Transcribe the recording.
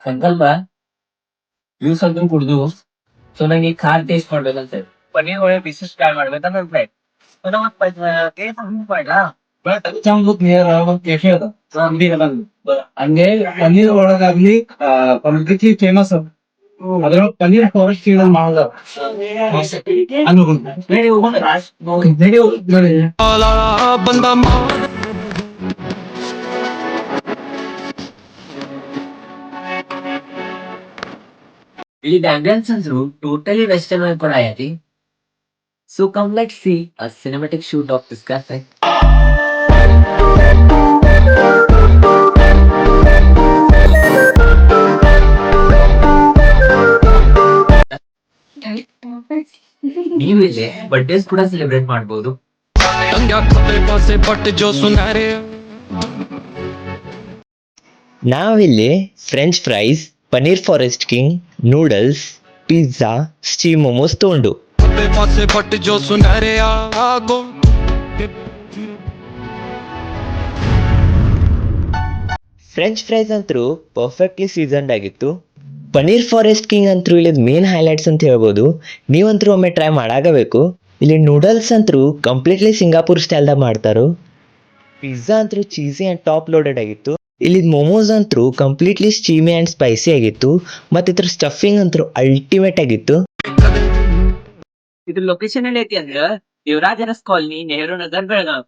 ಸಂಕಲ್ಪ ಜ್ಯೂಸ್ ಅಂತೂ ಕುಡ್ದು ಸೊ ನಂಗೆ ಈ ಖಾರ ಟೇಸ್ಟ್ ಮಾಡ್ಬೇಕಂತ ಪನ್ನೀರ್ ಒಳ್ಳೆ ಬಿಸಿ ಟ್ರೈ ಮಾಡ್ಬೇಕಂತ ನನ್ ಫ್ಲೈಟ್ ಕೆಫೆ ಅದ ಹಂಗೆ ಪನ್ನೀರ್ ಒಳಗಾಗ್ಲಿ ಕಂಪ್ಲೀಟ್ಲಿ ಫೇಮಸ್ ಅದ ಅದ್ರ ಪನ್ನೀರ್ ಫಾರೆಸ್ಟ್ ಮಾಡಲ್ಲ ಇಲ್ಲಿ ambience ಅಂದ್ರು totally western vibe ಕೂಡ ಐತಿ. So come let's see a cinematic shoot of this cafe. ನೀವು ಇಲ್ಲಿ ಬರ್ಡೇಸ್ ಕೂಡ ಸೆಲೆಬ್ರೇಟ್ ಮಾಡಬಹುದು. ನಾವಿಲ್ಲಿ French fries, paneer forest king, noodles, pizza, steam momos ತೊಗೊಂಡು ಫ್ರೆಂಚ್ ಫ್ರೈಸ್ ಅಂತೂ ಪರ್ಫೆಕ್ಟ್ಲಿ ಸೀಸನ್ಡ್ ಆಗಿತ್ತು. ಪನ್ನೀರ್ ಫಾರೆಸ್ಟ್ ಕಿಂಗ್ ಅಂತೂ ಇಲ್ಲಿದ್ ಮೇನ್ ಹೈಲೈಟ್ಸ್ ಅಂತ ಹೇಳ್ಬೋದು. ನೀವಂತರೂ ಒಮ್ಮೆ ಟ್ರೈ ಮಾಡಾಗಬೇಕು. ಇಲ್ಲಿ ನೂಡಲ್ಸ್ ಅಂತೂ ಕಂಪ್ಲೀಟ್ಲಿ ಸಿಂಗಾಪುರ್ ಸ್ಟೈಲ್ದಾಗ ಮಾಡ್ತಾರೋ. ಪಿಜ್ಜಾ ಅಂತೂ ಚೀಸಿ ಆ್ಯಂಡ್ ಟಾಪ್ ಲೋಡೆಡ್ ಆಗಿತ್ತು. ಇಲ್ಲಿ ಮೊಮೋಸ್ ಅಂತೂ ಕಂಪ್ಲೀಟ್ಲಿ ಸ್ಟೀಮಿ ಆ್ಯಂಡ್ ಸ್ಪೈಸಿ ಆಗಿತ್ತು. ಮತ್ತು ಇದ್ರ ಸ್ಟಫಿಂಗ್ ಅಂತೂ ಅಲ್ಟಿಮೇಟ್ ಆಗಿತ್ತು. ಇದ್ರ ಲೊಕೇಶನ್ ಎಲ್ಲಿ ಐತಿ ಅಂದ್ರ ಯುವರಾಜ್ ಅರಸ್ ಕಾಲನಿ, ನೆಹರು ನಗರ್, ಬೆಳಗಾವ್.